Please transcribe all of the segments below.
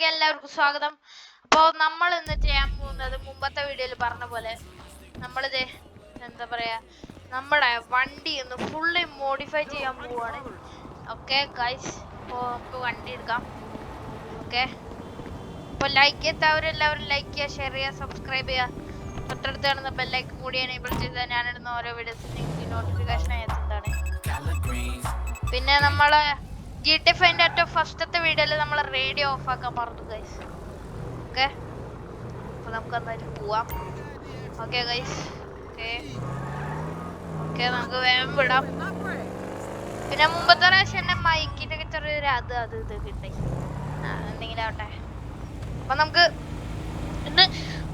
വീഡിയോയിലേക്ക് എല്ലാവർക്കും സ്വാഗതം. അപ്പോൾ നമ്മൾ ഇന്ന് ചെയ്യാൻ പോകുന്നത് മുമ്പത്തെ വീഡിയോയിൽ പറഞ്ഞ പോലെ നമ്മളിത് എന്താ പറയാ നമ്മുടെ വണ്ടി ഒന്ന് ഫുള്ളി മോഡിഫൈ ചെയ്യാൻ പോവാണ്. ഓക്കെ ഗൈസ്, അപ്പോൾ നമുക്ക് വണ്ടി എടുക്കാം. ഓക്കെ, അപ്പോൾ ലൈക്ക് എല്ലാവരും ലൈക്ക് ചെയ്യുക, ഷെയർ ചെയ്യുക, സബ്സ്ക്രൈബ് ചെയ്യുക. തൊട്ടടുത്ത് കാണുന്ന ബെല്ലൈക്കൺ കൂടി എനേബിൾ ചെയ്താൽ ഞാനിടുന്ന ഓരോ വീഡിയോസിന് നിങ്ങൾക്ക് നോട്ടിഫിക്കേഷൻ എത്തുന്നതാണ്. പിന്നെ നമ്മളെ GTA5 ഏറ്റവും ഫസ്റ്റത്തെ വീഡിയോയിൽ നമ്മൾ റേഡിയോ ഓഫ് ആക്കാൻ പറഞ്ഞു ഗൈസ്. ഓക്കെ, അപ്പോൾ നമുക്ക് എന്തായാലും പോവാം. ഓക്കെ ഗൈസ്, ഓക്കെ നമുക്ക് വേഗം വിടാം. പിന്നെ മുമ്പത്തെ പ്രാവശ്യം എൻ്റെ മൈക്കിൻ്റെ ഒക്കെ ചെറിയൊരു ഇത് കിട്ടി, എന്തെങ്കിലും ആവട്ടെ. അപ്പം നമുക്ക് ഇന്ന്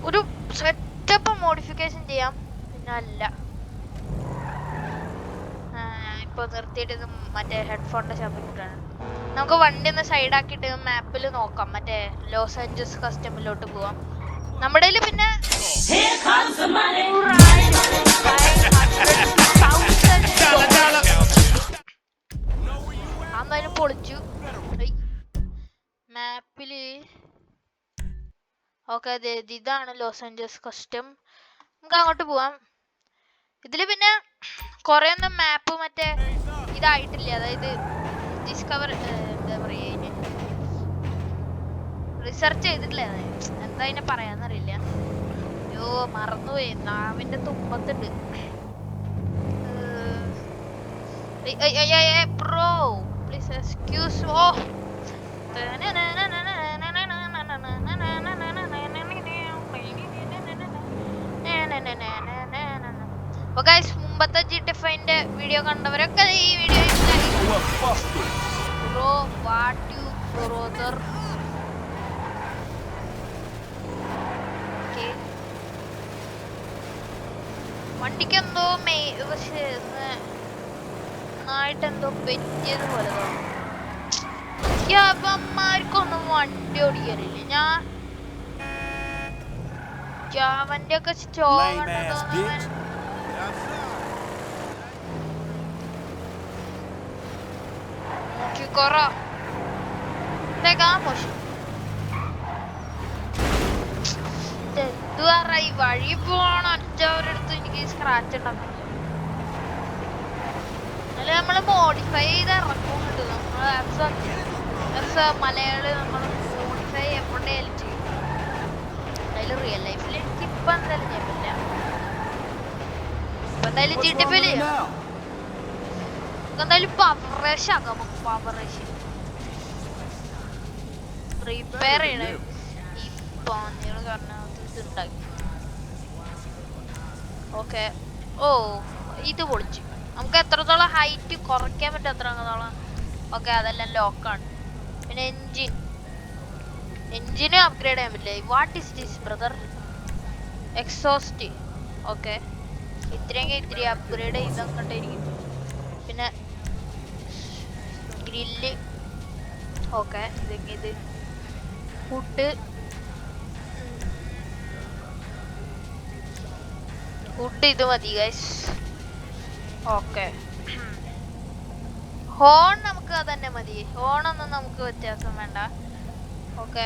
ഒരു സെറ്റപ്പ് മോഡിഫിക്കേഷൻ ചെയ്യാം. പിന്നെ അല്ല ഇപ്പോൾ നിർത്തിയിട്ട് ഇത് മറ്റേ ഹെഡ്ഫോണിൻ്റെ ശബ്ദം കിട്ടാണ്. നമുക്ക് വണ്ടി ഒന്ന് സൈഡാക്കിയിട്ട് മാപ്പിൽ നോക്കാം, മറ്റേ ലോസ് ആഞ്ചൽസ് കസ്റ്റമിലോട്ട് പോവാം. നമ്മുടെ പിന്നെ അന്നതിന് പൊളിച്ചു മാപ്പില്. ഓക്കെ, ഇതാണ് ലോസ് ആഞ്ചൽസ് കസ്റ്റം. നമുക്ക് അങ്ങോട്ട് പോവാം. ഇതില് പിന്നെ കൊറേ ഒന്നും മാപ്പ് മറ്റേ ഇതായിട്ടില്ല, അതായത് ഡിസ്കവർ എന്താ പറയുക, റിസർച്ച് ചെയ്തിട്ടില്ല. എന്താ അതിനെ പറയാന്നറിയില്ല. അയ്യോ മറന്നുപോയി, നാവിന്റെ തുമ്പത്തുണ്ട്. Bro please excuse. Oh guys, മുമ്പത്തെ GTA5 വീഡിയോ കണ്ടവരൊക്കെ ഈ video bro what you brother. വണ്ടിക്ക് എന്തോ പക്ഷേ നന്നായിട്ടെന്തോ പറ്റിയത് പോലെ തോന്നുന്നു. വണ്ടി ഓടിക്കാറില്ലേ ഞാൻ ജാവന്റെ ഒക്കെ സ്റ്റോ വഴി പോണ ഒറ്റവരടുത്ത് എനിക്ക് സ്ക്രാച്ച് ഉണ്ടാക്കും. എന്നാലും നമ്മള് മോഡിഫൈ ചെയ്ത് ഇറക്കുന്നുണ്ട്. നമ്മള് മലയാളി നമ്മൾ മോഡിഫൈ എപ്പോഴേലും ചെയ്യും. എന്തായാലും റിയൽ ലൈഫിൽ എനിക്ക് ഇപ്പൊ എന്തായാലും ചെയ്യാൻ പറ്റില്ല. ഇപ്പൊ എന്തായാലും GTA5 എന്തായാലും പവറേഷ് ആക്കാം. നമുക്ക് പവറേഷ് റിപ്പയർ ചെയ്യണ ഈ പാന്നികള് കാരണം ഇതുണ്ടാക്കി. ഓക്കെ, ഓ ഇത് പൊളിച്ചു. നമുക്ക് എത്രത്തോളം ഹൈറ്റ് കുറയ്ക്കാൻ പറ്റും എത്രത്തോളം. ഓക്കെ, അതെല്ലാം ലോക്കാണ്. പിന്നെ എൻജിനും അപ്ഗ്രേഡ് ചെയ്യാൻ പറ്റില്ല. What is this brother? Exhaust. Okay, ഇത്തിരി അപ്ഗ്രേഡ് ചെയ്തങ്ങോട്ടായിരിക്കും. പിന്നെ ഗ്രില്ല്. ഓക്കെ, ഇത് ഫുഡ് ഇത് മതി ഗൈസ്. ഓക്കെ, ഹോൺ നമുക്ക് അതന്നെ മതി. ഹോണൊന്നും നമുക്ക് വ്യത്യാസം വേണ്ട. ഓക്കെ,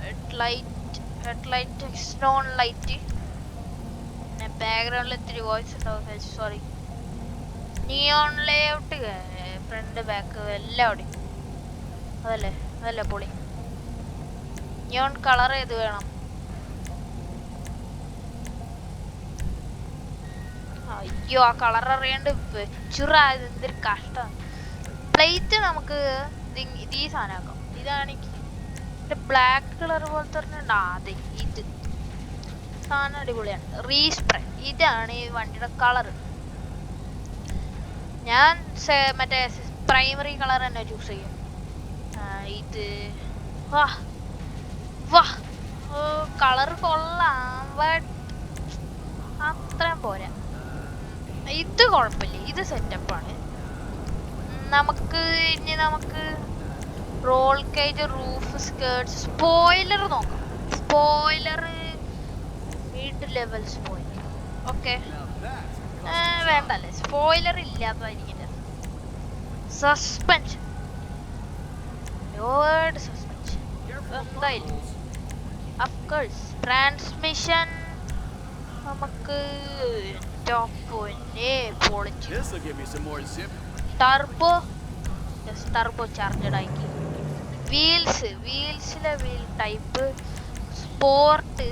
ഹെഡ്ലൈറ്റ് എക്സ്റ്റോൺ ലൈറ്റ്. പിന്നെ ബാക്ക്ഗ്രൗണ്ടിൽ ഇത്തിരി വോയിസ് ഉണ്ടാവും, sorry. Neon layout, front back എല്ലാം അവിടെ. അതല്ലേ പൊളി. നിയോൺ കളർ ഏത് വേണം? അയ്യോ, ആ കളർ അറിയാണ്ട് വെച്ചുറായത് എന്തൊരു കഷ്ടം. പ്ലേറ്റ് നമുക്ക് ഈ സാധനമാക്കാം. ഇതാണെങ്കിൽ ബ്ലാക്ക് കളർ പോലത്തെ അതെ, ഇത് സാധനം അടിപൊളിയാണ്. റീസ്പ്രേ, ഇതാണ് ഈ വണ്ടിയുടെ കളർ. ഞാൻ മറ്റേ പ്രൈമറി കളർ തന്നെ ചൂസ് ചെയ്യും. ഇത് കളർ കൊള്ളാം, ബട്ട് അത്രയും പോരാ. ഇത് കുഴപ്പമില്ല, ഇത് സെറ്റപ്പാണ്. നമുക്ക് roll cage, roof, skirts, spoiler നോക്കാം. Spoiler mid level spoiler. Okay, വേണ്ടല്ലേ, സ്പോയിലർ ഇല്ലാത്തതായിരിക്കില്ല. സസ്പെൻഷൻ, സസ്പെൻഷൻ എന്തായാലും ട്രാൻസ്മിഷൻ നമുക്ക് പൊളിച്ചു. ടർബോ ചാർജഡ് ആക്കി. വീൽസിലെ വീൽ ടൈപ്പ് സ്പോർട്ട്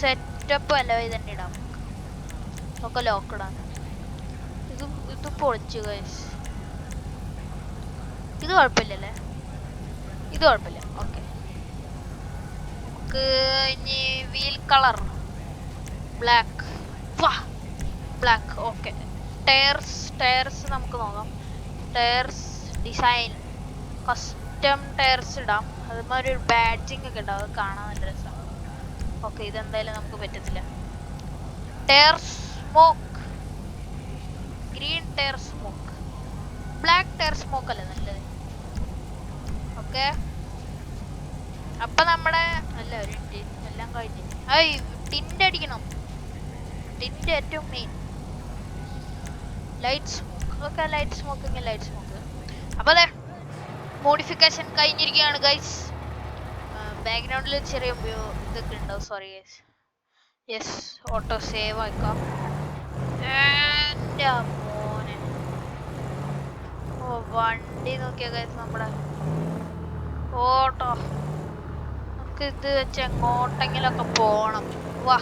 സെറ്റപ്പ് അല്ല തന്നെ ഇടാം. ഒക്കെ ലോക്കഡാണ്. ഇത് പൊളിച്ചു ഗൈസ്. ഇത് കുഴപ്പമില്ലല്ലേ? ഇത് കുഴപ്പമില്ല. ഓക്കെ, നമുക്ക് ഇനി wheel colour black. Okay. Tyres നമുക്ക് നോക്കാം. ടയർസ് ഡിസൈൻ കസ്റ്റം ടയർസ് ഇടാം. അതുമാതിരി ഒരു ബാഡ്ജിങ് ഒക്കെ ഉണ്ടാവും. അത് കാണാൻ നല്ല രസമാണ്. ഓക്കെ, ഇതെന്തായാലും നമുക്ക് പറ്റത്തില്ല. Tyre smoke, green tyre smoke, black tyre smoke അല്ലേ നല്ലത്? ഓക്കെ, അപ്പൊ നമ്മുടെ എല്ലാം കഴിഞ്ഞ് ടിന്റ് അടിക്കണം. ടിന്റ് ഏറ്റവും main. Light smoke. Okay, light smoke. അപ്പൊ അതെ, മോഡിഫിക്കേഷൻ കഴിഞ്ഞിരിക്കുകയാണ് ഗൈസ്. ബാക്ക്ഗ്രൗണ്ടിൽ ചെറിയ ഇതൊക്കെ ഉണ്ടാവും. Sorry guys. Yes, auto save ആക്കാം. എൻ്റെ മോനെ, വണ്ടി നോക്കിയ ഗൈസ് നമ്മുടെ ഓട്ടോ. നമുക്ക് ഇത് വെച്ച് എങ്ങോട്ടെങ്കിലൊക്കെ പോണം. വാ,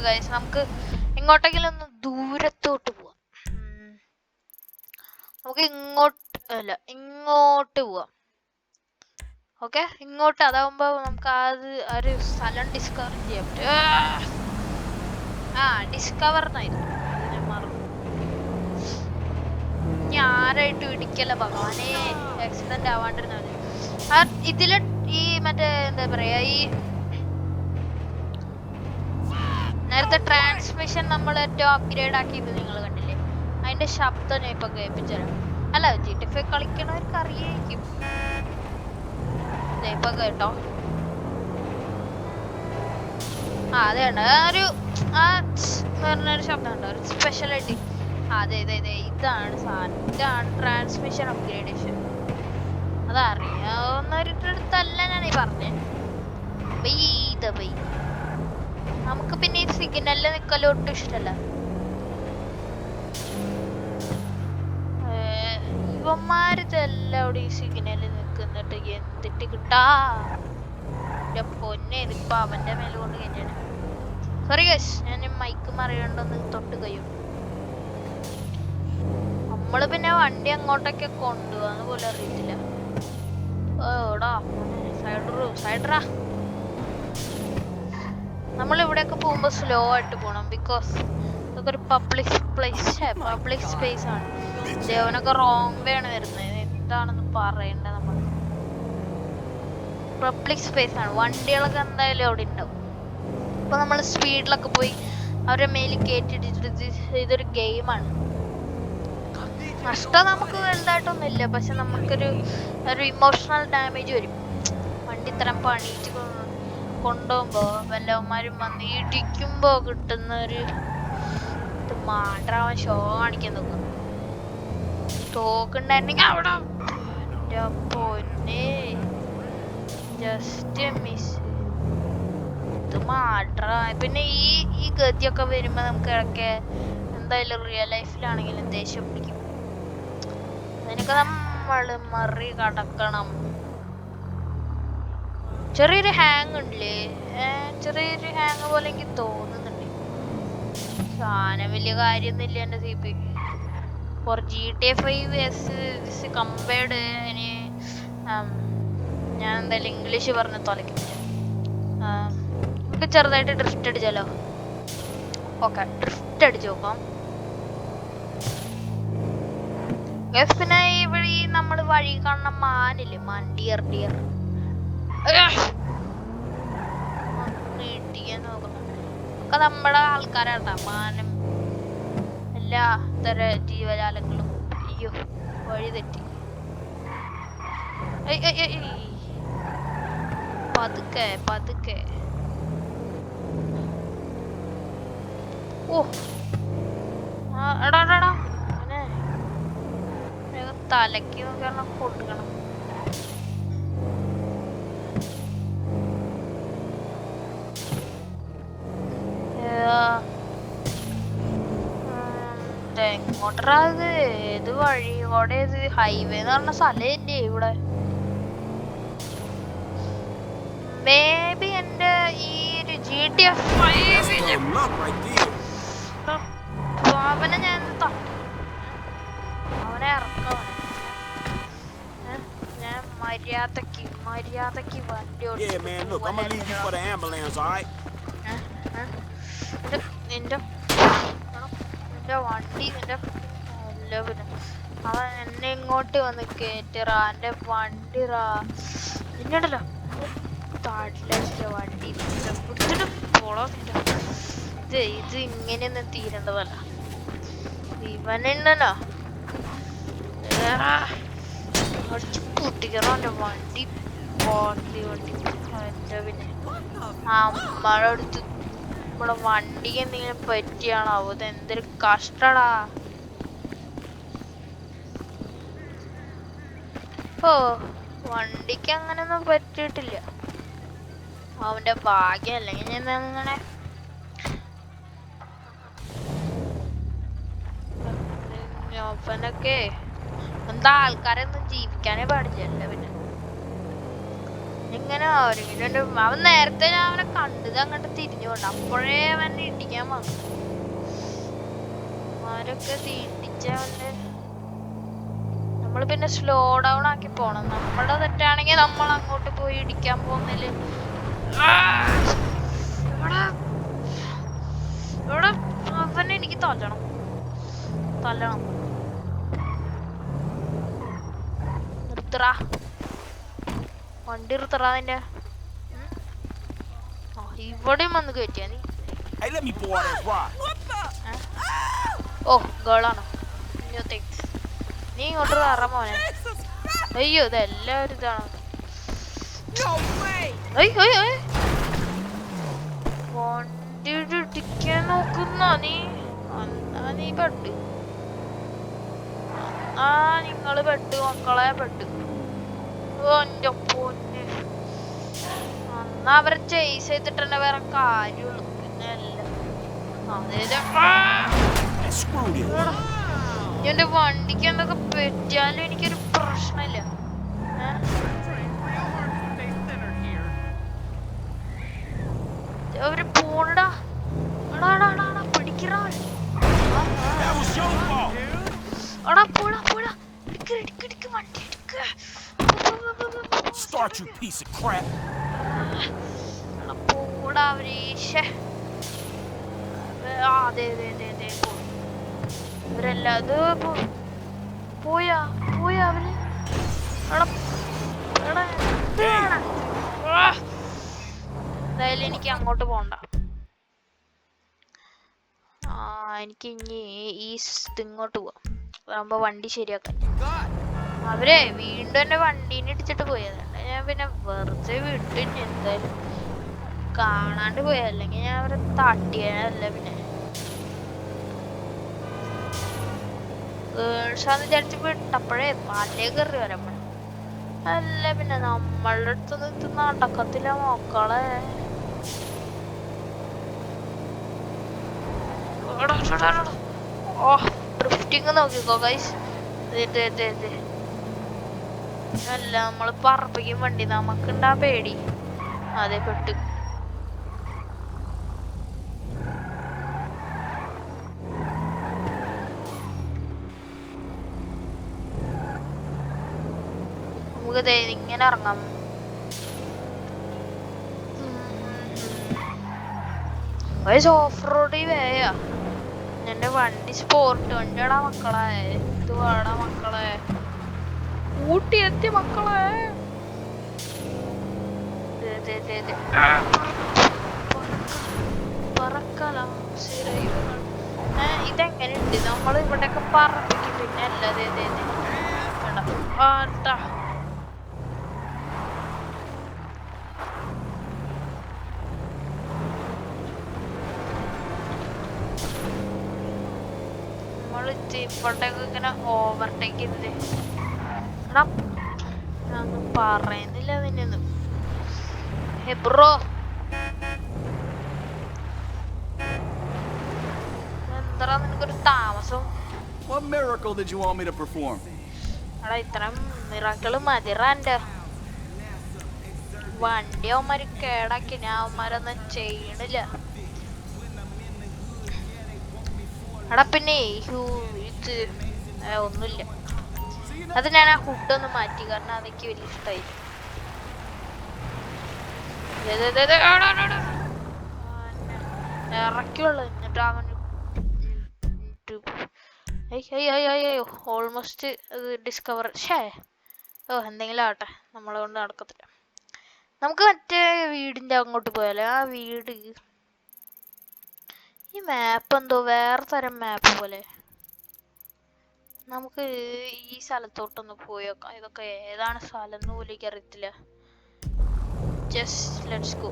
ഗൈസ് നമുക്ക് എങ്ങോട്ടെങ്കിലും ഒന്ന് ദൂരത്തോട്ട് പോവാം. നമുക്ക് ഇങ്ങോട്ട് പോവാം. ഓക്കെ, ഇങ്ങോട്ട്. അതാവുമ്പോ നമുക്ക് അത് ഒരു സ്ഥലം ഡിസ്കവർ ചെയ്യാൻ പറ്റും. ഡിസ്കവറിനായിരുന്നു. ഞാൻ മറന്നു. ഇനി ആരായിട്ട് ഇടിക്കല ഭഗവാനെ, ആക്സിഡന്റ് ആവാണ്ടിരുന്ന ഇതില് ഈ മറ്റേ എന്താ പറയാ, ഈ നേരത്തെ ട്രാൻസ്മിഷൻ നമ്മൾ ഏറ്റവും അപ്ഗ്രേഡ് ആക്കിയത് നിങ്ങൾ കണ്ടില്ലേ? അതിന്റെ ശബ്ദം ഞാൻ ഇപ്പൊ കേൾപ്പിച്ചുതരാം. അല്ല, GTA 5 കളിക്കണവർക്ക് അറിയായിരിക്കും. ഇപ്പൊ കേട്ടോ? അതാണ് ഒരു പറഞ്ഞൊരു ശബ്ദം ഉണ്ടോ, ഒരു സ്പെഷ്യലായിട്ട്. അതെ, ഇതാണ് സാധനം. ഇതാണ് ട്രാൻസ്മിഷൻ അപ്ഗ്രേഡേഷൻ. അതറിയാവുന്നവരുടെ ഞാൻ ഈ പറഞ്ഞേ. നമുക്ക് പിന്നെ ഈ സിഗ്നലിൽ നിൽക്കലും ഒട്ടും ഇഷ്ടമല്ല. ഇവന്മാരിതെല്ലാം അവിടെ ഈ സിഗ്നലിൽ നിൽക്കുന്നിട്ട് എന്തിട്ട് കിട്ടാ. പൊന്നെ, ഇതിപ്പോ അവന്റെ മേലെ കൊണ്ട് കഴിഞ്ഞാണ്. സോറി ഗൈസ്, ഞാൻ മൈക്ക് മറിയണ്ടെന്ന് തൊട്ട് കഴിയും. നമ്മള് പിന്നെ വണ്ടി അങ്ങോട്ടൊക്കെ കൊണ്ടുപോകാന്ന് പോലും അറിയത്തില്ല. സൈഡറാ. നമ്മൾ ഇവിടെയൊക്കെ പോകുമ്പോ സ്ലോ ആയിട്ട് പോണം. ബിക്കോസ് ഇതൊക്കെ ഒരു പബ്ലിക് സ്പേസ് ആണ്. ദേവനൊക്കെ റോങ് വേ ആണ് വരുന്നത്. എന്താണെന്ന് പറയണ്ട. നമ്മൾ പബ്ലിക് സ്പേസ് ആണ്. വണ്ടികളൊക്കെ എന്തായാലും അവിടെ ഉണ്ടാവും. അപ്പൊ നമ്മൾ സ്പീഡിലൊക്കെ പോയി അവരുടെ മേലിൽ കയറ്റിട്ടിട്ട് ഇതൊരു ഗെയിമാണ്. നഷ്ടം നമുക്ക് വലുതായിട്ടൊന്നും ഇല്ല, പക്ഷെ നമുക്കൊരു ഇമോഷണൽ ഡാമേജ് വരും. വണ്ടി ഇത്തരം പണിയിട്ട് കൊണ്ടുപോകുമ്പോ വല്ലവന്മാരും വന്ന് ഇടിക്കുമ്പോ കിട്ടുന്ന ഒരു മാണ്ടാവൻ ഷോ കാണിക്കാൻ നോക്കും. തോക്കുണ്ടായിരുന്നെങ്കിൽ അവിടെ പൊന്നെ, ജസ്റ്റ് മിസ്. ഇത് മാട്ര. പിന്നെ ഈ ഗതിയൊക്കെ വരുമ്പോ നമുക്ക് ഇടയ്ക്ക് എന്തായാലും റിയൽ ലൈഫിലാണെങ്കിലും ദേഷ്യം പിടിക്കും. അതിനൊക്കെ നമ്മള് മറി കടക്കണം. ചെറിയൊരു ഹാങ് ഉണ്ടല്ലേ, ചെറിയൊരു ഹാങ് പോലെ എനിക്ക് തോന്നുന്നുണ്ട്. സാധനം വലിയ കാര്യമൊന്നുമില്ല എൻ്റെ CP. Four GTA 5 compared. ഞാൻ എന്തായാലും ഇംഗ്ലീഷ് പറഞ്ഞ് തുലയ്ക്കുന്നില്ല. നമുക്ക് ചെറുതായിട്ട് ഡ്രിഫ്റ്റ് അടിച്ചാലോ? ഓക്കെ, ഡ്രിഫ്റ്റ് അടിച്ച് നോക്കാം. പിന്നെ ഇവിടെ നമ്മൾ വഴി കാണുന്ന മാനില്ലേ, ഡിയർ ഇടിക്കാൻ നോക്കുന്നുണ്ട്. ഒക്കെ നമ്മുടെ ആൾക്കാരാട്ടാ. മാനം എല്ലാ തര ജീവജാലങ്ങളും. അയ്യോ, വഴി തെറ്റി. പതുക്കെ. ഓ, എടാ തലക്ക് നോക്കണം കൊടുക്കണം. എങ്ങോട്ടാ ഇത്? ഏത് വഴി? ഇവിടെ ഹൈവേ എന്ന് പറഞ്ഞ സ്ഥലമില്ലേ ഇവിടെ? മേ ബി എന്റെ ഈ ഒരു GTA 5 അവനെ ഞാൻ അവനെ ഇറക്കാം. ഞാൻ മര്യാദക്ക് വണ്ടി ഓടിക്കും. നിന്റെ വണ്ടി നിന്റെ അവൻ എന്നെ ഇങ്ങോട്ട് വന്ന് കേറ്ററാ. എന്റെ വണ്ടിറാ നിന്നോടല്ലോ വണ്ടി പോളോ. ഇത് ഇങ്ങനെയൊന്നും തീരേണ്ടതല്ല. ഇവനുണ്ടല്ലോ അടിച്ച് പൊട്ടിക്കറോ എന്റെ വണ്ടി. വണ്ടി എന്റെ പിന്നെ നമ്മടെ അടുത്ത് നമ്മുടെ വണ്ടിക്ക് എന്തെങ്കിലും പറ്റിയാണോ? ഇത് എന്തൊരു കഷ്ടടാ. ഓ വണ്ടിക്ക് അങ്ങനൊന്നും പറ്റിയിട്ടില്ല. അവന്റെ ഭാഗ്യം. അല്ലെങ്കിൽ ഞാൻ അങ്ങനെ അവനൊക്കെ എന്താ ആൾക്കാരൊന്നും ജീവിക്കാനേ പാടില്ല. പിന്നെ ഇങ്ങനെ അവൻ നേരത്തെ ഞാൻ അവനെ കണ്ടത് അങ്ങോട്ട് തിരിഞ്ഞുകൊണ്ട് അപ്പോഴേ അവൻ ഇടിക്കാൻ വന്നു. അവരൊക്കെ ഇടിച്ചവന്റെ നമ്മള് പിന്നെ സ്ലോ ഡൗൺ ആക്കി പോണം. നമ്മുടെ തെറ്റാണെങ്കിൽ നമ്മൾ അങ്ങോട്ട് പോയി ഇടിക്കാൻ പോകുന്നില്ല. ഇവിടെ അവനെ എനിക്ക് തല്ലണം. നിർത്തറ വണ്ടി നിർത്തറ. നിന്റെ ഇവിടെയും വന്ന് കയറ്റിയാ നീ. ഓ ഗേളാണോ? നീ ഇങ്ങോട്ട് കയറാൻ മോനെ. അയ്യോ ഇതെല്ലാവരും ഇതാണ്. വണ്ടി ഇടിക്കാൻ നോക്കുന്ന നീ പെട്ട്. നിങ്ങള് പെട്ട് മക്കളെ പെട്ട്. എന്റെ പൊന്ന് അവരെ ചേസ് ചെയ്തിട്ട് തന്നെ വേറെ കാര്യമുള്ളൂ. പിന്നെ എന്റെ വണ്ടിക്ക് എന്തൊക്കെ പറ്റിയാലും എനിക്കൊരു പ്രശ്നമില്ല. അവര് പോണടാ പിടിക്കടാ. വണ്ടി എടുക്ക. പോടാ അവരീശേ. അതെ ഇവരെല്ലാം അത് പോയാ അവര്. എന്തായാലും എനിക്ക് അങ്ങോട്ട് പോണ്ട. എനിക്ക് ഇനി ഈ ഇങ്ങോട്ട് പോവാം. അതാകുമ്പോ വണ്ടി ശരിയാക്കാൻ. അവരെ വീണ്ടും എന്റെ വണ്ടീനെ ഇടിച്ചിട്ട് പോയതാണ്. ഞാൻ പിന്നെ വെറുതെ വിട്ടു. എന്തായാലും കാണാണ്ട് പോയ, അല്ലെങ്കിൽ ഞാൻ അവരെ തട്ടിയല്ല. പിന്നെ ഗേൾസാന്ന് വിചാരിച്ച് വിട്ടപ്പോഴേ പല്ലേ കയറി വരമ്മ. അല്ല പിന്നെ നമ്മളുടെ അടുത്ത് ഇത് നടക്കത്തില്ല മക്കളെ. ഓ ഡ്രിഫ്റ്റിങ് നോക്കിക്കോ ഗൈസ്. അല്ല നമ്മള് പറപ്പിക്കും വണ്ടി. നമുക്കുണ്ടാ പേടി. അതെ പെട്ട്. നമുക്ക് ഇങ്ങനെ ഇറങ്ങാം. ഓഫ് റോഡ് വേയാ. എന്റെ വണ്ടി സ്പോർട്ട് വണ്ടിയാടാ മക്കളെ. ഇത് വേടാ മക്കളെ. ഊട്ടി എത്തി മക്കളെ. പറക്കലാ ഇതെങ്ങനെയുണ്ട്? നമ്മൾ ഇവിടെയൊക്കെ പറപ്പിക്കും. പിന്നെ അല്ലാതെ ഇവിടേക്ക് ഇങ്ങനെ ഓവർടേക്ക് ചെയ്തത്. ഞാനൊന്നും പറയുന്നില്ല നിന്നൊന്നും. ഹേ ബ്രോ, എന്താ നിനക്കൊരു താമസം? What miracle did you want me to perform? എടാ ഇത്രയും മിറാക്കിള് മതിറാൻ്റെ. വണ്ടി അവന്മാര് കേടാക്കി, ഞാൻ അവന്മാരൊന്നും ചെയ്യണില്ല. എടാ പിന്നെ ഇത് ഒന്നുമില്ല. അത് ഞാൻ ആ ഹുഡൊന്ന് മാറ്റി, കാരണം അതെനിക്ക് വലിയ ഇഷ്ടമായി. ഇറക്കിയുള്ളു എന്നിട്ട് അവൻ ഓൾമോസ്റ്റ് ഡിസ്കവർ. എന്തെങ്കിലും ആവട്ടെ, നമ്മളെ കൊണ്ട് നടക്കത്തില്ല. നമുക്ക് മറ്റേ വീടിന്റെ അങ്ങോട്ട് പോയാലോ? ആ വീട്, ഈ മാപ്പ് എന്തോ വേറെ തരം മാപ്പ് പോലെ. നമുക്ക് ഈ സ്ഥലത്തോട്ടൊന്ന് പോയേക്കാം. ഇതൊക്കെ ഏതാണ് സ്ഥലം എന്ന് പോലും എനിക്ക് അറിയത്തില്ല. Just let's go.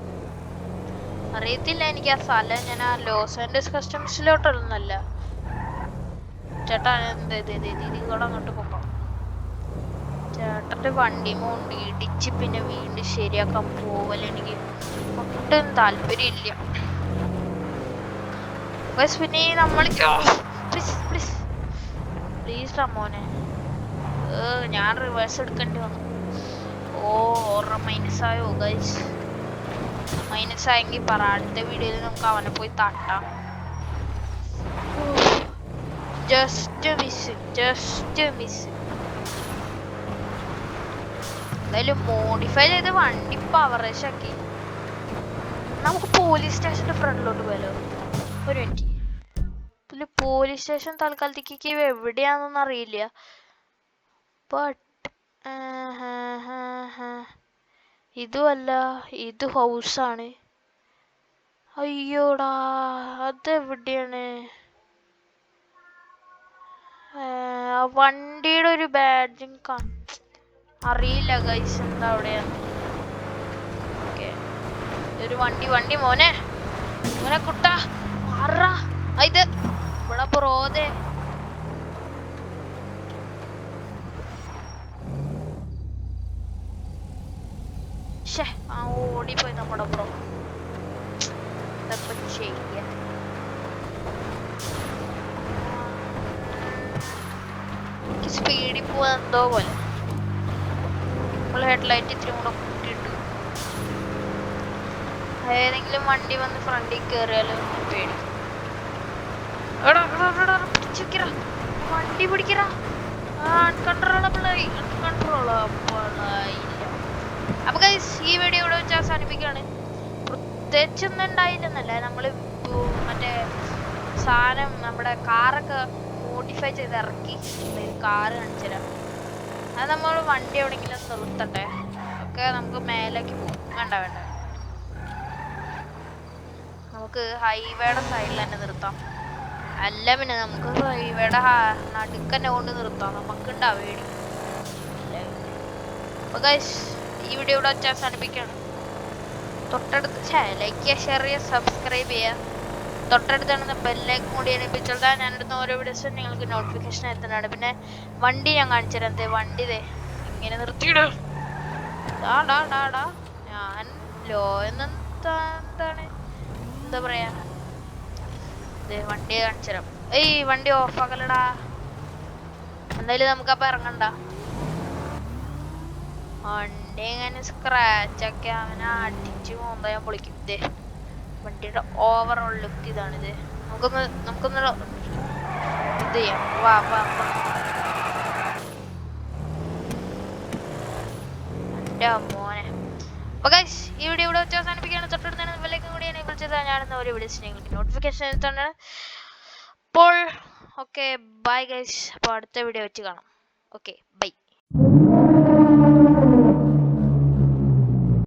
അറിയത്തില്ല എനിക്ക് ആ സ്ഥലം. ഞാൻ ആ ലോസ് ആൻഡേഴ്സ് കസ്റ്റംസിലോട്ടൊന്നല്ല ചേട്ടാ. കൂടെ അങ്ങോട്ട് പോക്കാം. ചേട്ടന്റെ വണ്ടി കൊണ്ട് ഇടിച്ച് പിന്നെ വീണ്ടും ശരിയാക്കാൻ പോവല് എനിക്ക് ഒട്ടും താല്പര്യമില്ല. പിന്നെ നമ്മൾ പ്ലീസ് റമോനെ, ഞാൻ റിവേഴ്സ് എടുക്കേണ്ടി വന്നു. മൈനസ് ആയോ ഗൈസ്? മൈനസ് ആയെങ്കിൽ പറ, അടുത്ത വീഡിയോയിൽ നമുക്ക് അവനെ പോയി തട്ടാം. Just miss. എന്തായാലും മോഡിഫൈ ചെയ്ത് വണ്ടി പവറേജ് ആക്കി. നമുക്ക് പോലീസ് സ്റ്റേഷന്റെ ഫ്രണ്ടിലോട്ട് പോയാലോ? ഒരു മിനിറ്റ്. ഇതില് പോലീസ് സ്റ്റേഷൻ തൽക്കാലത്തേക്ക് എവിടെയാണെന്നൊന്നും അറിയില്ല. ബട്ട് ഇതുമല്ല, ഇത് ഹൗസാണ്. അയ്യോടാ, അതെവിടെയാണ്? വണ്ടിയുടെ ഒരു ബാഡ്ജിങ് അറിയില്ല ഗൈസ്, എന്താ അവിടെയാണ്. ഓക്കെ, ഒരു വണ്ടി മോനെ കുട്ടാ മാറാ. ഇത് ഇവിടെ ബ്രോതെ. ഓടിപ്പോയി നമ്മുടെ ബ്രോ. ഇതൊക്കെ ചെയ്യ. സ്പീഡിൽ പോവാ എന്തോ പോലെ. നമ്മൾ ഹെഡ്ലൈറ്റ് ഇത്തിരി കൂടെ കൂട്ടിയിട്ടു. ഏതെങ്കിലും വണ്ടി വന്ന് ഫ്രണ്ടിൽ കയറിയാലോ പേടി. വണ്ടി പിടിക്കറ. അൺകൺട്രോളബിളായി. അപ്പൊ ഗൈസ്, ഈ വീഡിയോ ഇവിടെ വെച്ച് അവസാനിപ്പിക്കുകയാണ്. പ്രത്യേകിച്ചൊന്നും ഉണ്ടായില്ലെന്നല്ല, നമ്മൾ മറ്റേ സാധനം നമ്മുടെ കാറൊക്കെ മോഡിഫൈ ചെയ്ത് ഇറക്കി. കാറ് കാണിച്ചുതരാം. അത് നമ്മൾ വണ്ടി എവിടെയെങ്കിലും നിർത്തട്ടെ. ഒക്കെ നമുക്ക് മേലേക്ക് പോകും. വേണ്ട നമുക്ക് ഹൈവേയുടെ സൈഡിൽ തന്നെ നിർത്താം. അല്ല പിന്നെ നമുക്ക് ഹൈവേയുടെ നടുക്കന്നെ കൊണ്ട് നിർത്താം. നമുക്കുണ്ടാവും പേടി. അപ്പൊ ഗൈസ്, ഈ വീഡിയോ ഇവിടെ വെച്ച് അവസാനിപ്പിക്കുകയാണ്. തൊട്ടടുത്ത് ലൈക്ക് ചെയ്യുക, ഷെയർ ചെയ്യുക, സബ്സ്ക്രൈബ് ചെയ്യുക. തൊട്ടടുത്താണ് ബെല്ലൈക്കൺ കൂടി എണീപ്പിച്ചാൽ ഞാനിടുന്ന ഓരോ വീഡിയോസും നിങ്ങൾക്ക് നോട്ടിഫിക്കേഷൻ എത്തുന്നതാണ്. പിന്നെ വണ്ടി ഞാൻ കാണിച്ചു തരാം. വണ്ടി ഇങ്ങനെ നിർത്തിയിടും. ഞാൻ ലോ എന്താണ് എന്താ പറയാ, വണ്ടി കാണിച്ചു തരാം. വണ്ടി ഓഫാക്കലടാ. എന്തായാലും നമുക്കപ്പം ഇറങ്ങണ്ട. വണ്ടി ഇങ്ങനെ സ്ക്രാച്ച് ഒക്കെ അവനെ അടിച്ച് മോന്ത ഞാൻ പൊളിക്കും. വണ്ടിയുടെ ഓവറോൾ ലുക്ക് ഇതാണിത്. നമുക്കൊന്ന് ഇത് ചെയ്യാം. മോനെ. അപ്പൊ ഗൈസ്, ഈ വീഡിയോ ഇവിടെ വെച്ച് അവസാനിപ്പിക്കുകയാണ്. തൊട്ടടുത്താണ് ബെല്ലൈക്കൺ കൂടി എനേബിൾ ചെയ്താൽ ഞാനിന്ന് ഓരോ വീഡിയോസ് നിങ്ങൾക്ക് നോട്ടിഫിക്കേഷൻ എത്തുന്നതാണ്. അപ്പോൾ ഓക്കെ ബൈ ഗൈസ്. അപ്പോൾ അടുത്ത വീഡിയോ വെച്ച് കാണാം. Okay bye.